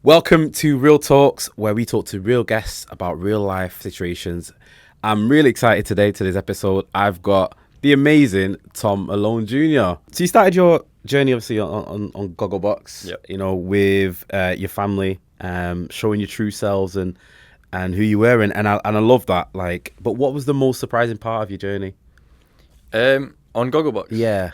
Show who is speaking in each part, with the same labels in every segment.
Speaker 1: Welcome to Real Talks, where we talk to real guests about real life situations. I'm really excited today to this episode. I've got the amazing Tom Malone Junior. So you started your journey obviously on Gogglebox,
Speaker 2: Yep.
Speaker 1: with your family, showing your true selves and who you were, and I love that. But what was the most surprising part of your journey?
Speaker 2: On Gogglebox.
Speaker 1: Yeah,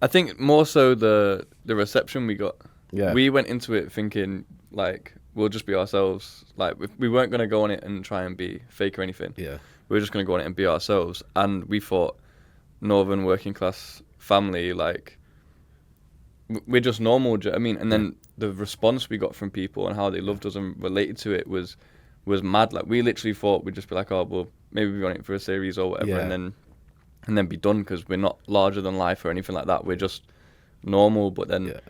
Speaker 2: I think more so the reception we got.
Speaker 1: yeah,
Speaker 2: We went into it thinking like we'll just be ourselves. Like we weren't gonna go on it and try and be fake or anything.
Speaker 1: yeah,
Speaker 2: We were just gonna go on it and be ourselves. And we thought northern working class family, like we're just normal. Do you know what I mean? And then the response we got from people and how they loved us and related to it was mad. Like we literally thought we'd just be like, oh well, maybe we're on it for a series or whatever,
Speaker 1: Yeah.
Speaker 2: and then be done, because we're not larger than life or anything like that. We're just normal. But then
Speaker 1: yeah,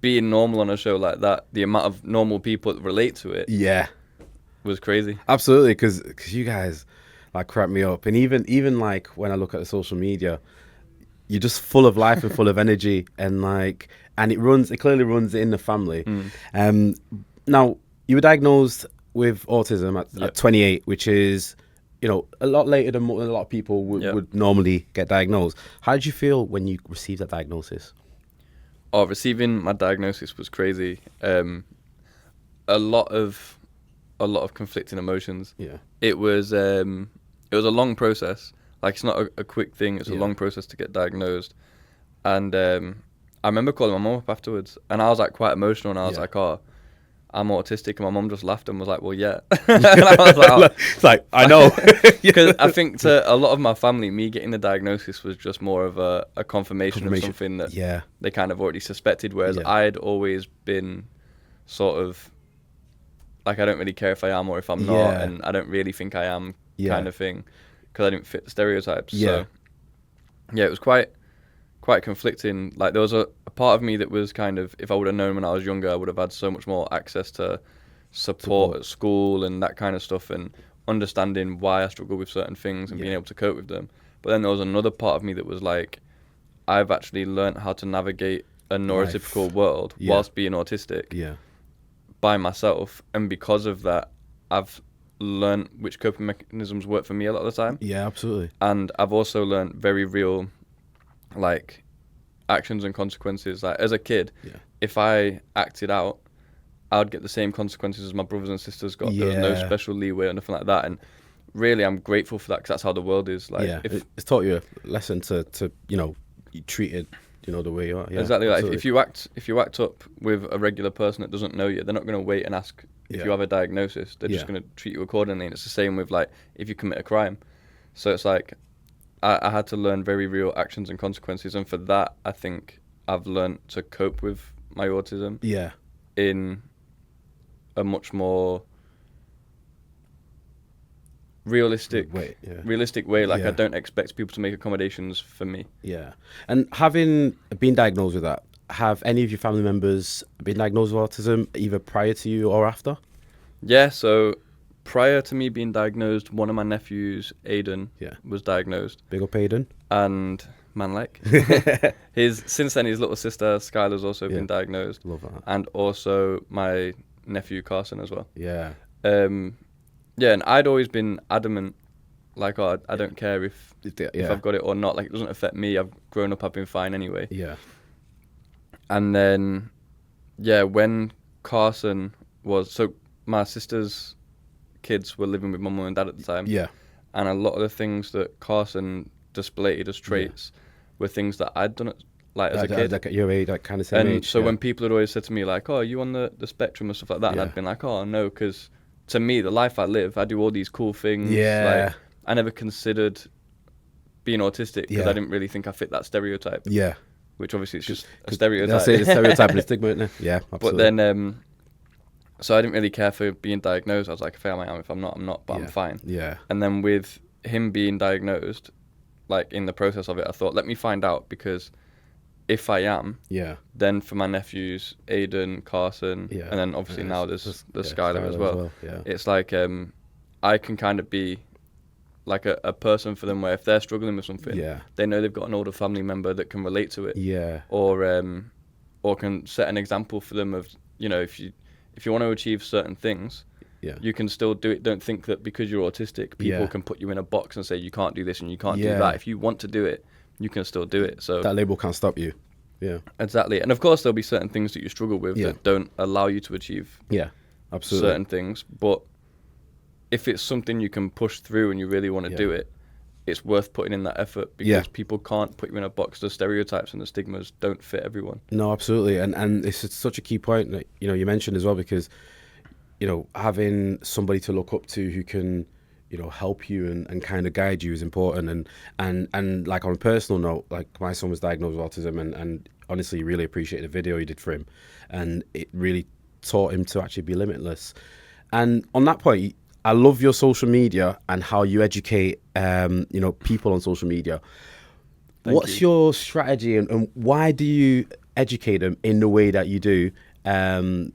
Speaker 2: being normal on a show like that, the amount of normal people that relate to it
Speaker 1: yeah.
Speaker 2: was crazy.
Speaker 1: Absolutely, because you guys like crack me up, and even like when I look at the social media, you're just full of life and full of energy, and it clearly runs in the family. Now you were diagnosed with autism at 28, which is a lot later than a lot of people would normally get diagnosed. How did you feel when you received that diagnosis?
Speaker 2: Oh, receiving my diagnosis was crazy. A lot of conflicting emotions.
Speaker 1: Yeah,
Speaker 2: It was a long process. Like it's not a quick thing. It's a
Speaker 1: Yeah.
Speaker 2: long process to get diagnosed. And I remember calling my mum up afterwards, and I was like quite emotional, and I was
Speaker 1: Yeah.
Speaker 2: like, "Oh, I'm autistic," and my mum just laughed and was like, "Well, yeah." And I was like, oh.
Speaker 1: It's like I know.
Speaker 2: Because I think to a lot of my family, me getting the diagnosis was just more of a confirmation of something that
Speaker 1: Yeah,
Speaker 2: they kind of already suspected, whereas
Speaker 1: Yeah.
Speaker 2: I'd always been sort of like, I don't really care if I am or if I'm not,
Speaker 1: Yeah.
Speaker 2: and I don't really think I am
Speaker 1: Yeah.
Speaker 2: kind of thing, because I didn't fit the stereotypes.
Speaker 1: Yeah.
Speaker 2: So yeah, it was quite conflicting. Like there was a part of me that was kind of, if I would have known when I was younger, I would have had so much more access to support at school and that kind of stuff, and understanding why I struggle with certain things and being able to cope with them. But then there was another part of me that was like, I've actually learned how to navigate a neurotypical world whilst being autistic
Speaker 1: yeah,
Speaker 2: by myself, and because of that, I've learned which coping mechanisms work for me a lot of the time,
Speaker 1: yeah. Absolutely.
Speaker 2: and I've also learned very real, like, actions and consequences. Like as a kid,
Speaker 1: Yeah.
Speaker 2: if I acted out, I'd get the same consequences as my brothers and sisters got. There was no
Speaker 1: Yeah.
Speaker 2: special leeway or nothing like that, and really I'm grateful for that, because that's how the world is. Like
Speaker 1: Yeah,
Speaker 2: if
Speaker 1: it's taught you a lesson to you treated the way you are. Yeah,
Speaker 2: exactly, like
Speaker 1: absolutely.
Speaker 2: if you act up with a regular person that doesn't know you, they're not going to wait and ask if
Speaker 1: Yeah.
Speaker 2: you have a diagnosis. They're just
Speaker 1: Yeah.
Speaker 2: going to treat you accordingly. And it's the same with like if you commit a crime. So it's like I had to learn very real actions and consequences, and for that I think I've learned to cope with my autism
Speaker 1: Yeah,
Speaker 2: in a much more realistic
Speaker 1: Wait, yeah.
Speaker 2: way. Like
Speaker 1: Yeah.
Speaker 2: I don't expect people to make accommodations for me.
Speaker 1: Yeah. And having been diagnosed with that, have any of your family members been diagnosed with autism either prior to you or after?
Speaker 2: Yeah, so prior to me being diagnosed, one of my nephews, Aiden,
Speaker 1: Yeah.
Speaker 2: was diagnosed,
Speaker 1: Big up Aiden.
Speaker 2: and man, like since then his little sister Skylar's also
Speaker 1: Yeah.
Speaker 2: been diagnosed,
Speaker 1: Love that.
Speaker 2: and also my nephew Carson as well.
Speaker 1: Yeah.
Speaker 2: Yeah, and I'd always been adamant, like, oh, I don't care if
Speaker 1: Yeah.
Speaker 2: I've got it or not. Like, it doesn't affect me. I've grown up, I've been fine anyway.
Speaker 1: Yeah.
Speaker 2: And then, yeah, when Carson was, so my sister's kids were living with my mum and dad at the time.
Speaker 1: Yeah.
Speaker 2: And a lot of the things that Carson displayed as traits were things that I'd done as a kid.
Speaker 1: Like at your age, like kind of same
Speaker 2: And
Speaker 1: age.
Speaker 2: so
Speaker 1: yeah.
Speaker 2: when people had always said to me, like, oh, are you on the spectrum and stuff like that? And
Speaker 1: Yeah.
Speaker 2: I'd been like, oh, no, because to me, the life I live, I do all these cool things.
Speaker 1: Yeah.
Speaker 2: Like, I never considered being autistic because
Speaker 1: Yeah.
Speaker 2: I didn't really think I fit that stereotype,
Speaker 1: Yeah.
Speaker 2: which obviously is just a stereotype.
Speaker 1: That's it, the stereotype and the stigma, isn't it? Yeah, absolutely.
Speaker 2: But then, so I didn't really care for being diagnosed. I was like, if I am, I am. If I'm not, I'm not, but I'm fine.
Speaker 1: Yeah.
Speaker 2: And then with him being diagnosed, like in the process of it, I thought, let me find out, because if I am,
Speaker 1: Yeah.
Speaker 2: then for my nephews, Aiden, Carson,
Speaker 1: Yeah.
Speaker 2: and then obviously
Speaker 1: Yeah,
Speaker 2: now there's Skylar as well.
Speaker 1: Yeah.
Speaker 2: It's like I can kind of be like a person for them, where if they're struggling with something,
Speaker 1: Yeah.
Speaker 2: they know they've got an older family member that can relate to it,
Speaker 1: Yeah.
Speaker 2: or can set an example for them of you know, if you want to achieve certain things,
Speaker 1: Yeah.
Speaker 2: you can still do it. Don't think that because you're autistic, people
Speaker 1: Yeah.
Speaker 2: can put you in a box and say you can't do this and you can't do
Speaker 1: Yeah.
Speaker 2: that. If you want to do it, you can still do it. So
Speaker 1: That label can't stop you. Yeah.
Speaker 2: exactly. And of course, there'll be certain things that you struggle with
Speaker 1: Yeah.
Speaker 2: that don't allow you to achieve
Speaker 1: Yeah. Absolutely.
Speaker 2: certain things. But if it's something you can push through and you really want to
Speaker 1: Yeah.
Speaker 2: do it, it's worth putting in that effort because
Speaker 1: Yeah.
Speaker 2: people can't put you in a box. The stereotypes and the stigmas don't fit everyone.
Speaker 1: No, absolutely. And it's such a key point that, you know, you mentioned as well, because, you know, having somebody to look up to who can, you know, help you and kind of guide you is important. And like on a personal note, like my son was diagnosed with autism, and honestly really appreciate the video you did for him, and it really taught him to actually be limitless. And on that point, I love your social media and how you educate, you know, people on social media. What's your strategy, and why do you educate them in the way that you do? And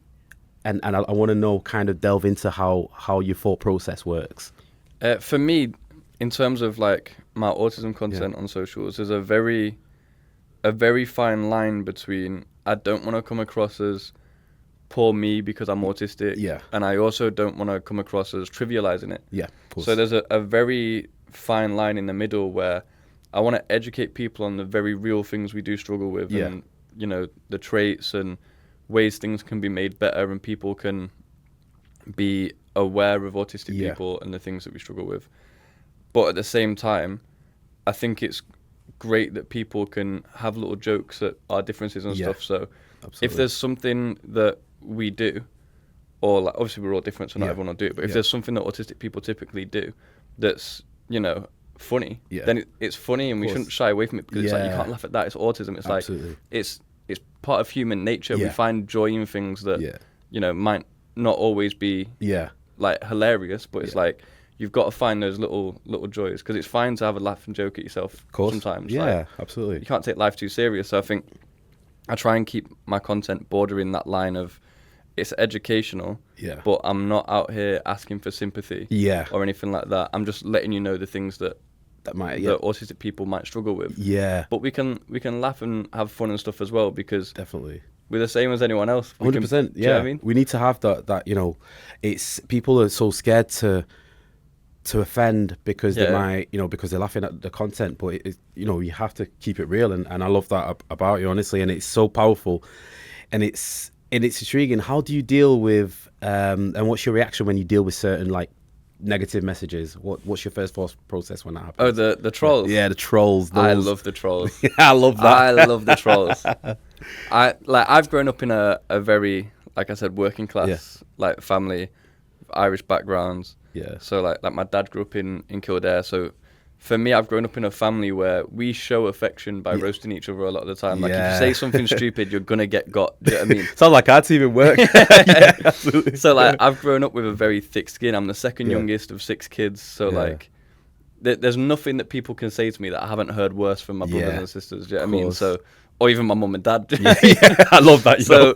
Speaker 1: I want to know, kind of delve into how your thought process works.
Speaker 2: For me, in terms of like my autism content on socials, there's a very fine line between I don't want to come across as poor me because I'm autistic, and I also don't want to come across as trivializing it.
Speaker 1: Yeah, of course.
Speaker 2: So there's a very fine line in the middle where I want to educate people on the very real things we do struggle with, and you know, the traits and ways things can be made better, and people can be aware of autistic people and the things that we struggle with. But at the same time, I think it's great that people can have little jokes at our differences and stuff. So if there's something that we do, or like, obviously we're all different, so not everyone will do it, but if there's something that autistic people typically do that's, you know, funny, then it's funny, and we shouldn't shy away from it, because it's like, you can't laugh at that, it's autism. It's like, it's part of human nature. We find joy in things that, you know, might not always be like hilarious, but it's like, you've got to find those little joys, because it's fine to have a laugh and joke at yourself sometimes.
Speaker 1: Yeah, absolutely.
Speaker 2: You can't take life too serious. So I think I try and keep my content bordering that line of, it's educational, but I'm not out here asking for sympathy or anything like that. I'm just letting you know the things that
Speaker 1: might
Speaker 2: that autistic people might struggle with. But we can laugh and have fun and stuff as well, because
Speaker 1: definitely
Speaker 2: we're the same as anyone else.
Speaker 1: 100%. Yeah, I mean, we need to have that. You know, it's people are so scared to offend because they might, you know, because they're laughing at the content, but you know, you have to keep it real, and I love that about you, honestly, and it's so powerful, and it's intriguing. How do you deal with and what's your reaction when you deal with certain like negative messages? What's your first thought process when that happens?
Speaker 2: Oh, the trolls.
Speaker 1: Yeah, the trolls.
Speaker 2: I love the trolls.
Speaker 1: I love that.
Speaker 2: I love the trolls. I've grown up in a very, like I said, working class like family, Irish backgrounds.
Speaker 1: Yeah.
Speaker 2: So like my dad grew up in Kildare. So for me, I've grown up in a family where we show affection by roasting each other a lot of the time. Like if you say something stupid, you're gonna get got. Do you know what I mean?
Speaker 1: Sounds like our team at work. Yeah, absolutely.
Speaker 2: So like I've grown up with a very thick skin. I'm the second youngest of 6 kids. So like there's nothing that people can say to me that I haven't heard worse from my brothers and sisters. Do you know what I mean? So, or even my mum and dad.
Speaker 1: I love that.
Speaker 2: So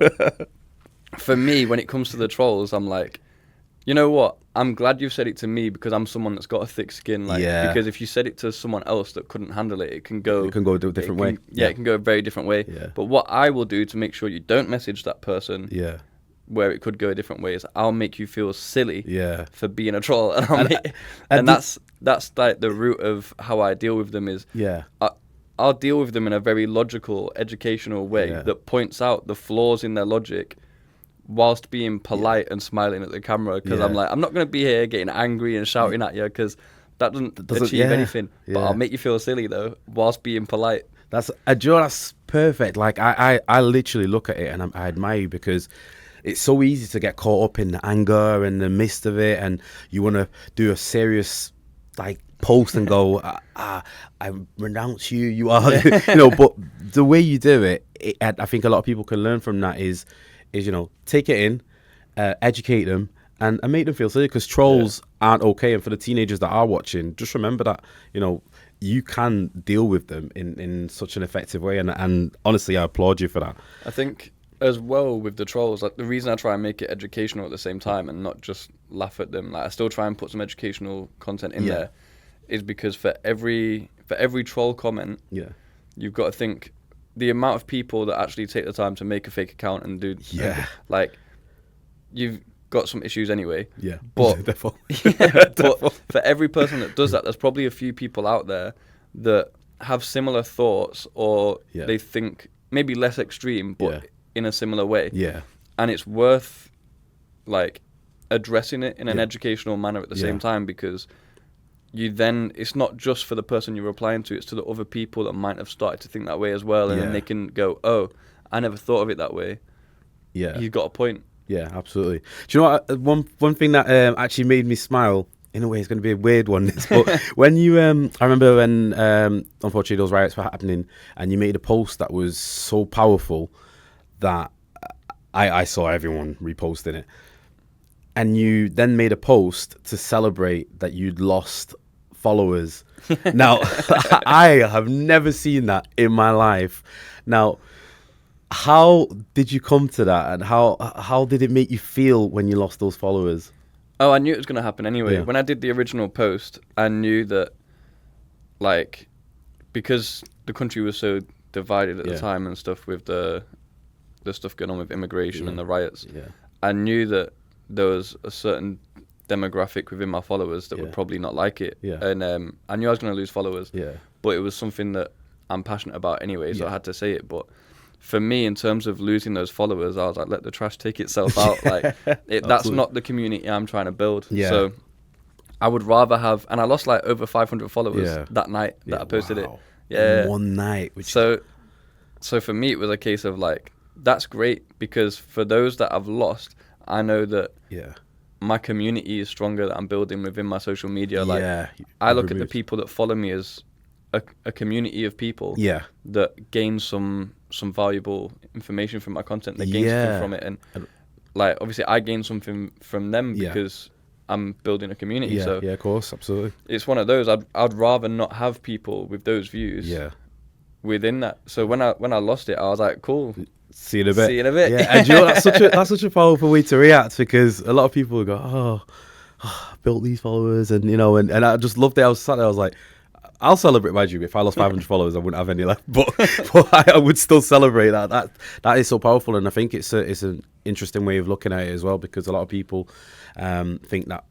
Speaker 2: for me, when it comes to the trolls, I'm like, you know what? I'm glad you've said it to me, because I'm someone that's got a thick skin. Like, because if you said it to someone else that couldn't handle it, it can go
Speaker 1: a different way.
Speaker 2: It can go a very different way. But what I will do to make sure you don't message that person where it could go a different way is I'll make you feel silly for being a troll. And that's like the root of how I deal with them is I'll deal with them in a very logical, educational way that points out the flaws in their logic, whilst being polite and smiling at the camera, because I'm like, I'm not going to be here getting angry and shouting at you, because that doesn't achieve anything. But I'll make you feel silly though, whilst being polite.
Speaker 1: That's perfect. Like I literally look at it and I admire you, because it's so easy to get caught up in the anger and the midst of it, and you want to do a serious like post and go, I renounce you. You are, you know. But the way you do it, I think a lot of people can learn from that. Is you know, take it in, educate them, and make them feel silly, because trolls aren't okay. And for the teenagers that are watching, just remember that, you know, you can deal with them in such an effective way. And honestly, I applaud you for that.
Speaker 2: I think as well with the trolls, like the reason I try and make it educational at the same time and not just laugh at them, like I still try and put some educational content in there, is because for every troll comment, you've got to think, the amount of people that actually take the time to make a fake account and do, like, you've got some issues anyway.
Speaker 1: Yeah,
Speaker 2: but but for every person that does that, there's probably a few people out there that have similar thoughts, or they think maybe less extreme, but in a similar way.
Speaker 1: Yeah,
Speaker 2: and it's worth like addressing it in an educational manner at the same time, because you then, it's not just for the person you're replying to, it's to the other people that might have started to think that way as well, and then they can go, oh, I never thought of it that way.
Speaker 1: Yeah,
Speaker 2: you've got a point.
Speaker 1: Yeah, absolutely. Do you know what? One thing that actually made me smile, in a way, it's going to be a weird one, but when you, I remember when, unfortunately, those riots were happening, and you made a post that was so powerful that I saw everyone reposting it. And you then made a post to celebrate that you'd lost followers. Now, I have never seen that in my life. Now, how did you come to that, and how did it make you feel when you lost those followers?
Speaker 2: Oh, I knew it was going to happen anyway. When I did the original post, I knew that, like, because the country was so divided at the time and stuff, with the stuff going on with immigration and the riots, I knew that there was a certain demographic within my followers that would probably not like it. And I knew I was going to lose followers. But it was something that I'm passionate about anyway, so I had to say it. But for me, in terms of losing those followers, I was like, let the trash take itself out. Like, that's not the community I'm trying to build. So I would rather have, and I lost like over 500 followers that night that I posted it.
Speaker 1: In one night.
Speaker 2: So for me, it was a case of like, that's great, because for those that I've lost, I know that my community is stronger, that I'm building within my social media. Like, I look at the people that follow me as a community of people that gain some valuable information from my content. They gain something from it, and like, obviously I gain something from them because I'm building a community. So
Speaker 1: of course, absolutely.
Speaker 2: It's one of those. I'd rather not have people with those views within that. So when I lost it, I was like, cool.
Speaker 1: See you in a bit.
Speaker 2: See you in a bit.
Speaker 1: Yeah, and you know, that's such a powerful way to react, because a lot of people would go, oh, I built these followers, and you know, and I just loved it. I was sat there, I was like, I'll celebrate my dream. If I lost 500 followers, I wouldn't have any left, but I would still celebrate that. That is so powerful, and I think it's an interesting way of looking at it as well, because a lot of people think that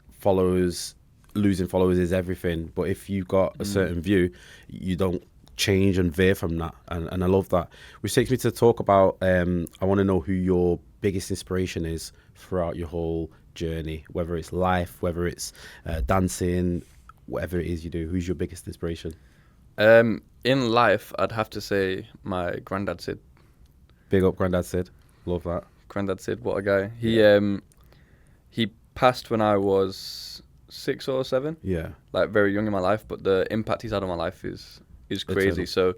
Speaker 1: losing followers is everything, but if you've got a certain view, you don't change and veer from that, and I love that, which takes me to talk about I want to know who your biggest inspiration is throughout your whole journey, whether it's life, whether it's dancing, whatever it is you do. Who's your biggest inspiration?
Speaker 2: In life, I'd have to say my granddad Sid.
Speaker 1: Big up Granddad Sid. Love that. Granddad
Speaker 2: Sid, what a guy. He passed when I was 6 or 7, like very young in my life, but the impact he's had on my life is crazy. So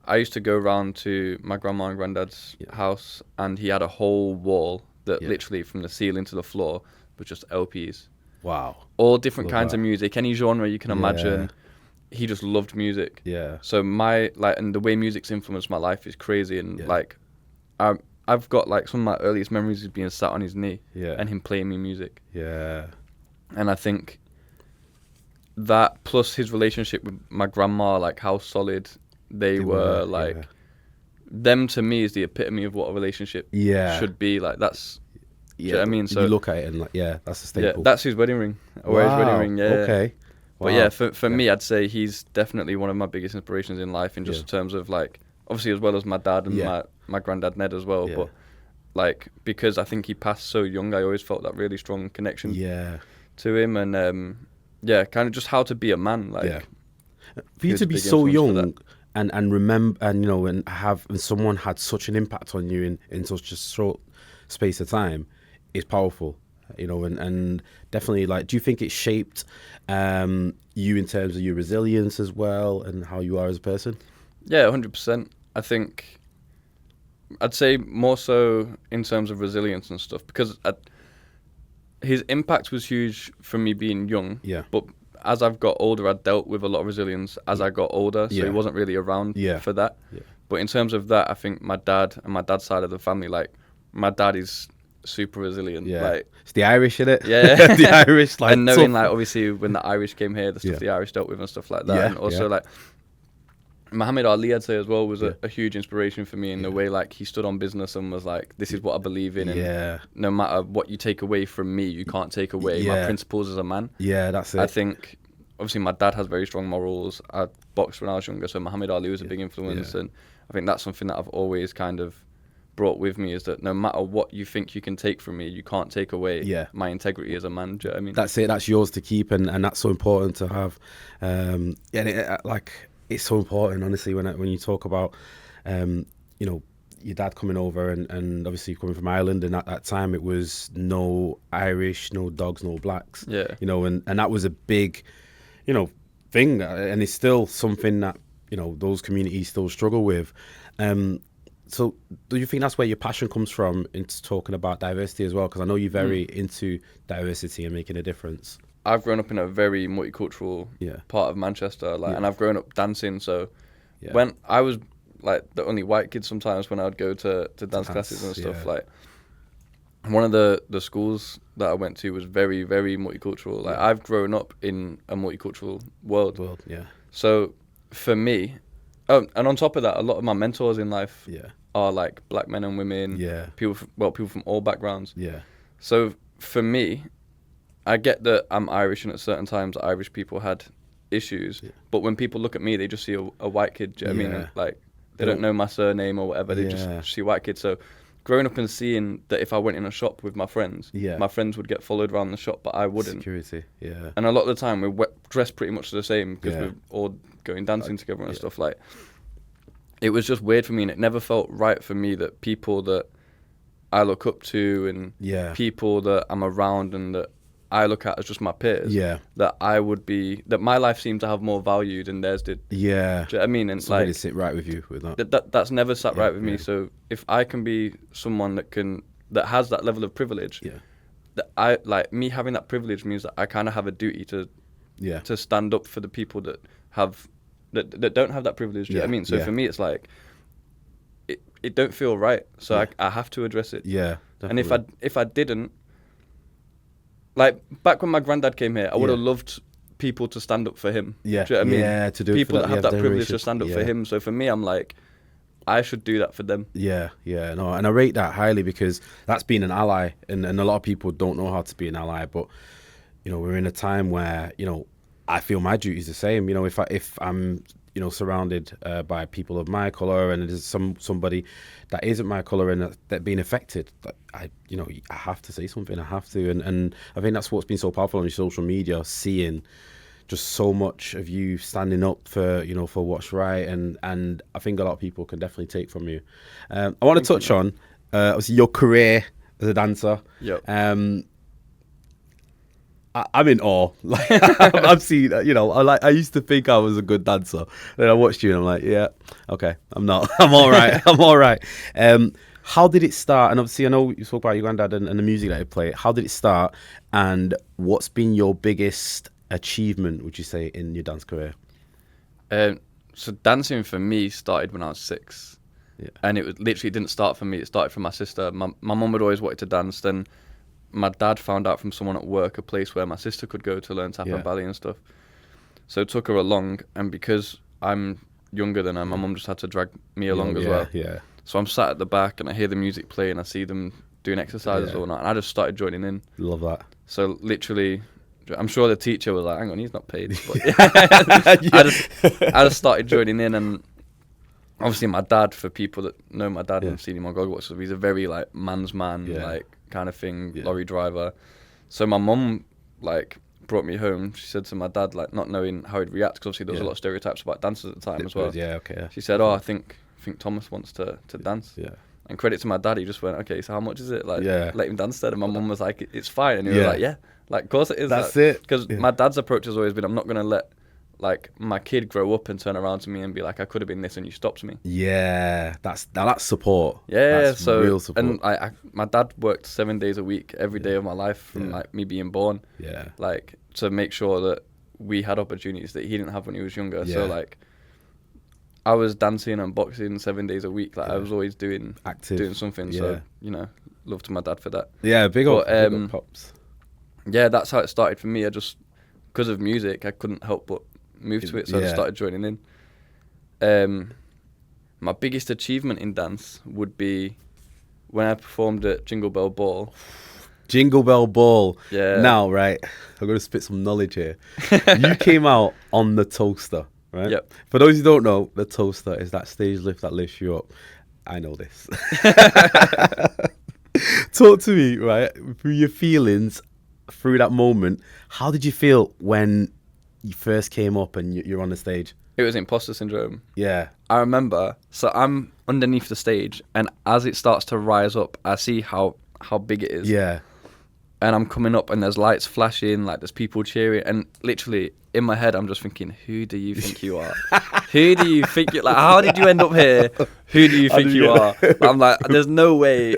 Speaker 2: I used to go around to my grandma and granddad's house, and he had a whole wall that literally from the ceiling to the floor was just LPs.
Speaker 1: Wow.
Speaker 2: All different kinds of music, any genre you can imagine. He just loved music. So and the way music's influenced my life is crazy, and like I've got like some of my earliest memories of being sat on his knee and him playing me music. And I think that, plus his relationship with my grandma, like how solid they were, like them to me is the epitome of what a relationship should be. Like, that's you know what I mean? So
Speaker 1: you look at it and like, that's a staple.
Speaker 2: That's his wedding ring. Or his wedding ring.
Speaker 1: Okay.
Speaker 2: Wow. But yeah, for me, I'd say he's definitely one of my biggest inspirations in life, in just terms of like, obviously as well as my dad and my granddad Ned as well. But like, because I think he passed so young, I always felt that really strong connection to him, and kind of just how to be a man. Like,
Speaker 1: for you to be so young and remember, and you know, and someone had such an impact on you in such a short space of time is powerful, you know, and definitely, like, do you think it shaped you in terms of your resilience as well, and how you are as a person?
Speaker 2: Yeah, 100%. I think I'd say more so in terms of resilience and stuff, because his impact was huge for me being young. But as I've got older, I dealt with a lot of resilience as I got older, so he wasn't really around for that. But in terms of that, I think my dad and my dad's side of the family, like, my dad is super resilient. Like,
Speaker 1: it's the Irish, innit?
Speaker 2: The
Speaker 1: Irish, like,
Speaker 2: and knowing like, obviously when the Irish came here, the stuff the Irish dealt with and stuff like that, and also like Muhammad Ali, I'd say as well, was a huge inspiration for me in the way like he stood on business and was like, this is what I believe in, and no matter what you take away from me, you can't take away my principles as a man.
Speaker 1: Yeah, that's it.
Speaker 2: I think obviously my dad has very strong morals. I boxed when I was younger, so Muhammad Ali was a big influence, and I think that's something that I've always kind of brought with me, is that no matter what you think you can take from me, you can't take away my integrity as a man. Do you know what I mean? That's
Speaker 1: it. That's yours to keep, and that's so important to have. It's so important, honestly, when you talk about, your dad coming over and obviously coming from Ireland, and at that time it was no Irish, no dogs, no blacks.
Speaker 2: Yeah.
Speaker 1: And that was a big, thing, and it's still something that, those communities still struggle with. So do you think that's where your passion comes from into talking about diversity as well? Because I know you're very into diversity and making a difference.
Speaker 2: I've grown up in a very multicultural part of Manchester, and I've grown up dancing. So when I was like the only white kid sometimes when I would go to dance classes and stuff, like one of the schools that I went to was very, very multicultural. Like I've grown up in a multicultural world. So for me, and on top of that, a lot of my mentors in life are like black men and women, people from all backgrounds. So for me, I get that I'm Irish, and at certain times Irish people had issues, but when people look at me, they just see a white kid. Do you know what I mean? And, like they don't know my surname or whatever. They just see a white kid. So growing up and seeing that if I went in a shop with my friends, my friends would get followed around the shop, but I wouldn't.
Speaker 1: Security,
Speaker 2: And a lot of the time we're dressed pretty much the same because we're all going dancing together and stuff. Like it was just weird for me, and it never felt right for me that people that I look up to and people that I'm around and that I look at as just my peers, that my life seemed to have more value than theirs did. Do you know what I mean? And
Speaker 1: somebody sit right with you with that.
Speaker 2: That's never sat right with me. So if I can be someone that has that level of privilege, that I like, me having that privilege means that I kind of have a duty to stand up for the people that don't have that privilege. Do you know what I mean? So for me, it's like it don't feel right. So I have to address it.
Speaker 1: Yeah, definitely.
Speaker 2: And if I didn't. Like, back when my granddad came here, I would have loved people to stand up for him.
Speaker 1: Yeah,
Speaker 2: do you know what I mean?
Speaker 1: Yeah, to do
Speaker 2: people
Speaker 1: it for
Speaker 2: that have that privilege to stand up for him. So for me, I'm like, I should do that for them.
Speaker 1: No, and I rate that highly because that's being an ally, and a lot of people don't know how to be an ally. But we're in a time where I feel my duty is the same. If I'm surrounded by people of my color, and there's somebody that isn't my color and that being affected, I have to say something. I have to, and I think that's what's been so powerful on your social media, seeing just so much of you standing up for for what's right, and I think a lot of people can definitely take from you. I want to touch on obviously your career as a dancer. I'm in awe. Like I've seen, I used to think I was a good dancer. Then I watched you and I'm like, yeah, okay, I'm not. I'm all right. I'm all right. How did it start? And obviously, I know you spoke about your granddad and the music that he played. How did it start? And what's been your biggest achievement, would you say, in your dance career?
Speaker 2: So dancing for me started when I was 6. And it literally didn't start for me. It started from my sister. My mum had always wanted to dance. Then my dad found out from someone at work a place where my sister could go to learn tap and ballet and stuff. So it took her along, and because I'm younger than her, my mum just had to drag me along as well. So I'm sat at the back and I hear the music play and I see them doing exercises or not, and I just started joining in.
Speaker 1: Love that.
Speaker 2: So literally, I'm sure the teacher was like, hang on, he's not paid. But I just started joining in, and obviously my dad, for people that know my dad and have seen him on Gogglebox, so he's a very like man's man, like kind of thing, lorry driver. So my mum like brought me home. She said to my dad, like not knowing how he'd react, because obviously there was a lot of stereotypes about dancers at the time as well. She said, I think Thomas wants to dance. And credit to my dad, he just went, okay, so how much is it? Like, let him dance instead. And my mum was like, it's fine. And he was like, like, of course it is.
Speaker 1: That's it.
Speaker 2: Because my dad's approach has always been, I'm not going to let like my kid grow up and turn around to me and be like, I could have been this and you stopped me.
Speaker 1: That's support.
Speaker 2: That's
Speaker 1: so real support.
Speaker 2: And my dad worked 7 days a week every day of my life from like me being born, like to make sure that we had opportunities that he didn't have when he was younger. So like I was dancing and boxing 7 days a week. Like I was always doing something. So love to my dad for that.
Speaker 1: Big up pops.
Speaker 2: That's how it started for me. I just, because of music, I couldn't help but move to it, so I just started joining in. My biggest achievement in dance would be when I performed at Jingle Bell Ball.
Speaker 1: Jingle Bell Ball.
Speaker 2: Yeah.
Speaker 1: Now, right, I'm going to spit some knowledge here. You came out on the toaster, right?
Speaker 2: Yep.
Speaker 1: For those who don't know, the toaster is that stage lift that lifts you up. I know this. Talk to me, right, through your feelings through that moment. How did you feel when you first came up and you're on the stage?
Speaker 2: It was imposter syndrome.
Speaker 1: Yeah.
Speaker 2: I remember, so I'm underneath the stage, and as it starts to rise up, I see how big it is.
Speaker 1: Yeah.
Speaker 2: And I'm coming up, and there's lights flashing, like there's people cheering, and literally in my head, I'm just thinking, who do you think you are? Who do you think you like? How did you end up here? Who do you think you are? I'm like, there's no way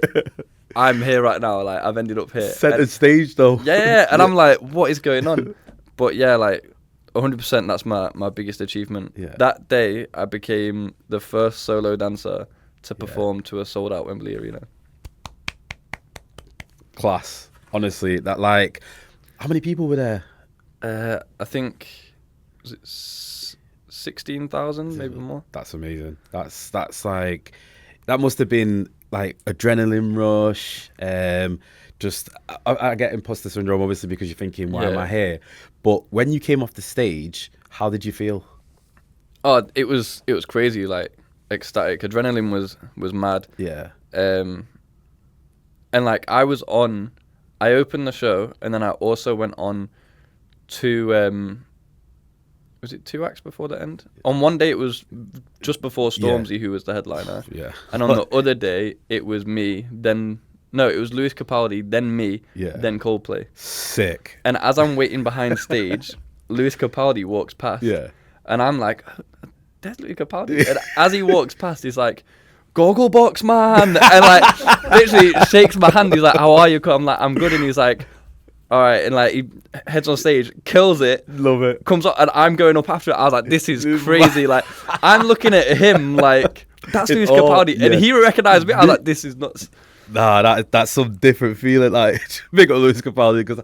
Speaker 2: I'm here right now. Like, I've ended up here.
Speaker 1: Center stage though.
Speaker 2: Yeah, and I'm like, what is going on? But yeah, like 100%, that's my biggest achievement.
Speaker 1: Yeah.
Speaker 2: That day, I became the first solo dancer to perform to a sold out Wembley Arena.
Speaker 1: Class. Honestly, that, like, how many people were there?
Speaker 2: I think, was it 16,000, maybe more?
Speaker 1: That's amazing. That's like, that must have been like adrenaline rush. Just I get imposter syndrome obviously because you're thinking, why am I here? But when you came off the stage, how did you feel?
Speaker 2: Oh, it was crazy, like ecstatic. Adrenaline was mad.
Speaker 1: Yeah.
Speaker 2: And like I opened the show, and then I also went on to was it 2 acts before the end? On one day it was just before Stormzy, who was the headliner.
Speaker 1: Yeah.
Speaker 2: And on the other day it was me, then no, it was Lewis Capaldi, then me, then Coldplay.
Speaker 1: Sick.
Speaker 2: And as I'm waiting behind stage, Lewis Capaldi walks past.
Speaker 1: Yeah.
Speaker 2: And I'm like, there's Lewis Capaldi. And as he walks past, he's like, Gogglebox, man. And like, literally shakes my hand. He's like, how are you? I'm like, I'm good. And he's like, all right. And like, he heads on stage, kills it.
Speaker 1: Love it.
Speaker 2: Comes up, and I'm going up after it. I was like, this is crazy. Like, I'm looking at him like, that's Lewis Capaldi. And he recognized me. I was like, this is nuts.
Speaker 1: Nah, that's some different feeling. Like, big up Lewis Capaldi, because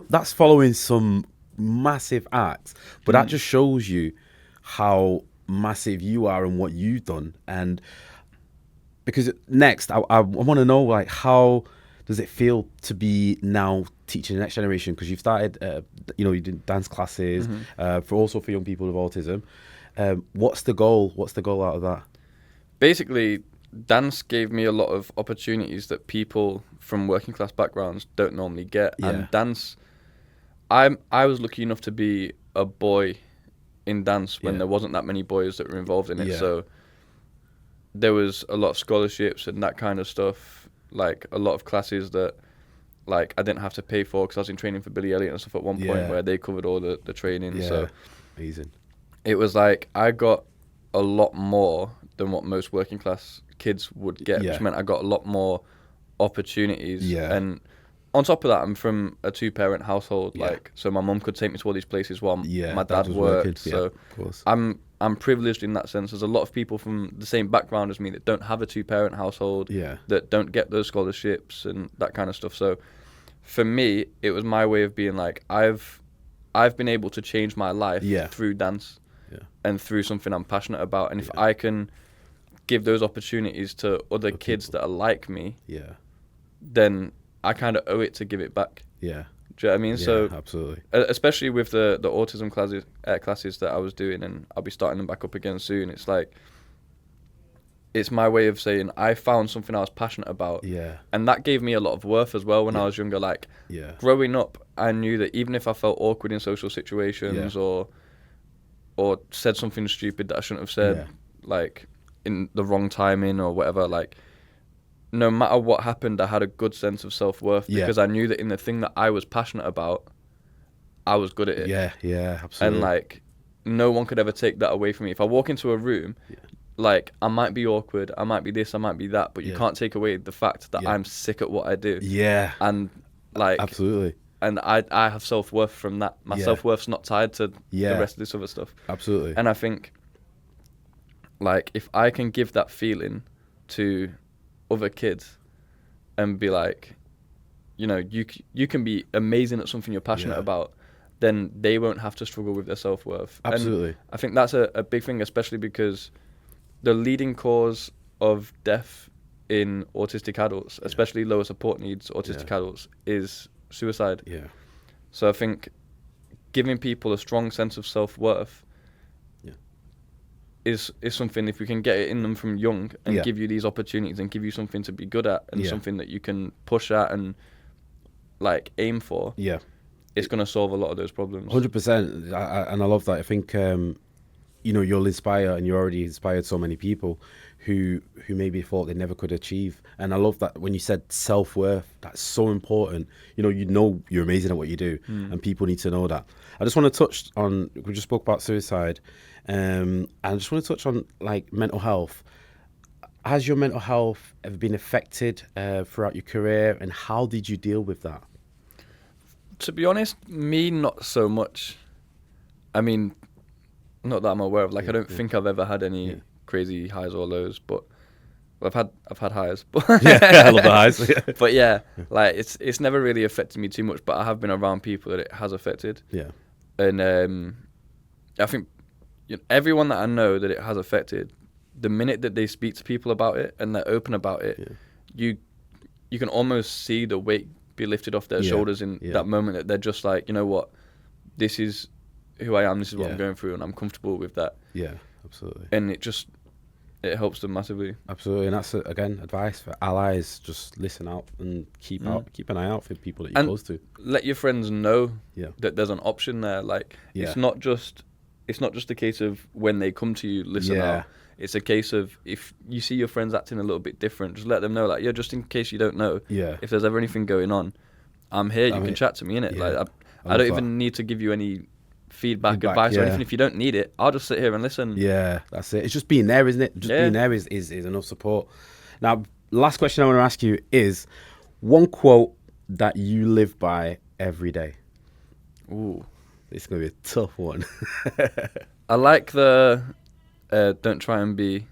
Speaker 1: that's following some massive acts. But that just shows you how massive you are and what you've done. And because next, I want to know, like, how does it feel to be now teaching the next generation? Because you've started, you did dance classes for young people with autism. What's the goal? What's the goal out of that?
Speaker 2: Basically, dance gave me a lot of opportunities that people from working class backgrounds don't normally get.
Speaker 1: Yeah.
Speaker 2: And dance, I was lucky enough to be a boy in dance when there wasn't that many boys that were involved in it.
Speaker 1: Yeah.
Speaker 2: So there was a lot of scholarships and that kind of stuff, like a lot of classes that like I didn't have to pay for because I was in training for Billy Elliot and stuff at one point where they covered all the training.
Speaker 1: Yeah.
Speaker 2: So
Speaker 1: Amazing.
Speaker 2: it was like I got a lot more than what most working class kids would get, which meant I got a lot more opportunities.
Speaker 1: Yeah.
Speaker 2: And on top of that, I'm from a 2-parent household, like so my mum could take me to all these places while my dad worked. So
Speaker 1: of course.
Speaker 2: I'm privileged in that sense. There's a lot of people from the same background as me that don't have a 2-parent household, that don't get those scholarships and that kind of stuff. So for me, it was my way of being like, I've been able to change my life through dance and through something I'm passionate about. And if I can give those opportunities to other kids that are like me, then I kind of owe it to give it back.
Speaker 1: Yeah.
Speaker 2: Do you know what I mean?
Speaker 1: Yeah,
Speaker 2: So
Speaker 1: absolutely.
Speaker 2: Especially with the autism classes that I was doing, and I'll be starting them back up again soon. It's like, it's my way of saying I found something I was passionate about.
Speaker 1: Yeah.
Speaker 2: And that gave me a lot of worth as well when I was younger. Like, growing up, I knew that even if I felt awkward in social situations or said something stupid that I shouldn't have said, like in the wrong timing or whatever, like, no matter what happened, I had a good sense of self-worth because I knew that in the thing that I was passionate about, I was good at it.
Speaker 1: Yeah, absolutely.
Speaker 2: And like, no one could ever take that away from me. If I walk into a room, like, I might be awkward, I might be this, I might be that, but you can't take away the fact that I'm sick at what I do.
Speaker 1: Yeah.
Speaker 2: And like,
Speaker 1: absolutely.
Speaker 2: And I have self-worth from that. My self-worth's not tied to the rest of this other stuff.
Speaker 1: Absolutely.
Speaker 2: And I think, like, if I can give that feeling to other kids and be like, you can be amazing at something you're passionate about, then they won't have to struggle with their self-worth.
Speaker 1: Absolutely.
Speaker 2: And I think that's a big thing, especially because the leading cause of death in autistic adults, especially lower support needs autistic adults, is suicide.
Speaker 1: Yeah.
Speaker 2: So I think giving people a strong sense of self-worth is something, if we can get it in them from young and give you these opportunities and give you something to be good at and something that you can push at and like aim for, it's going to solve a lot of those problems.
Speaker 1: 100%. And I love that. I think, you know, you'll inspire, and you already inspired so many people who maybe thought they never could achieve. And I love that when you said self-worth, that's so important. You know you're amazing at what you do, and people need to know that. I just want to touch on, we just spoke about suicide, and I just want to touch on like mental health. Has your mental health ever been affected throughout your career, and how did you deal with that?
Speaker 2: To be honest, me, not so much. I mean, not that I'm aware of. Like, I don't think I've ever had any crazy highs or lows, but I've had highs. But
Speaker 1: I love the highs.
Speaker 2: But yeah, like it's never really affected me too much. But I have been around people that it has affected. Yeah. And I think everyone that I know that it has affected, the minute that they speak to people about it and they're open about it, you can almost see the weight be lifted off their shoulders in that moment, that they're just like, you know what, this is who I am, this is what I'm going through, and I'm comfortable with that. Yeah, absolutely. And it helps them massively.
Speaker 1: Absolutely. And that's again advice for allies: just listen out and keep an eye out for people that you're close to.
Speaker 2: Let your friends know that there's an option there. Like it's not just a case of when they come to you, listen out. It's a case of if you see your friends acting a little bit different, just let them know, like, just in case you don't know, if there's ever anything going on, I'm here, you can chat to me, innit? Like, I don't even need to give you any feedback advice or anything. If you don't need it, I'll just sit here and listen. Yeah,
Speaker 1: that's it. It's just being there, isn't it? Just being there is enough support. Now, last question I want to ask you is one quote that you live by every day.
Speaker 2: Ooh.
Speaker 1: It's going to be a tough one.
Speaker 2: I like the... don't try and be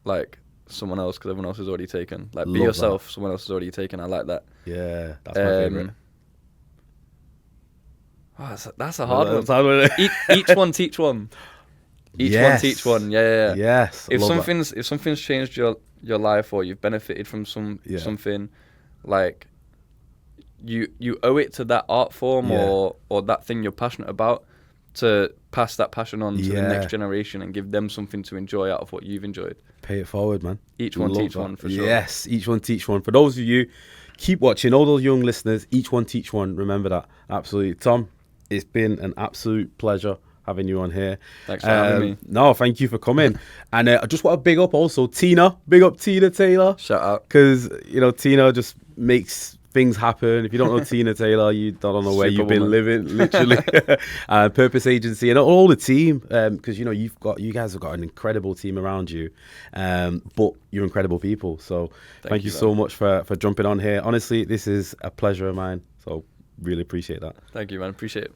Speaker 2: like someone else because everyone else is already taken. Like, be yourself, someone else is already taken. I like that.
Speaker 1: Yeah, that's my favorite.
Speaker 2: Oh, that's a hard one. Each one teach one. Each one teach one. Yeah.
Speaker 1: Yes.
Speaker 2: If something's changed your life, or you've benefited from something, like you owe it to that art form or that thing you're passionate about, to pass that passion on to the next generation and give them something to enjoy out of what you've enjoyed.
Speaker 1: Pay it forward, man.
Speaker 2: Each one teach one, for sure.
Speaker 1: Yes, each one teach one. For those of you, keep watching, all those young listeners, each one teach one. Remember that. Absolutely. Tom, it's been an absolute pleasure having you on here.
Speaker 2: Thanks for having me.
Speaker 1: No, thank you for coming. And I just want to big up also Tina. Big up Tina Taylor.
Speaker 2: Shout out.
Speaker 1: Because, Tina just makes things happen. If you don't know Tina Taylor, you don't know where you've been living, literally. Purpose Agency and all the team, because you guys have got an incredible team around you, but you're incredible people. So thank you so much for jumping on here. Honestly, this is a pleasure of mine. So really appreciate that.
Speaker 2: Thank you, man. Appreciate it.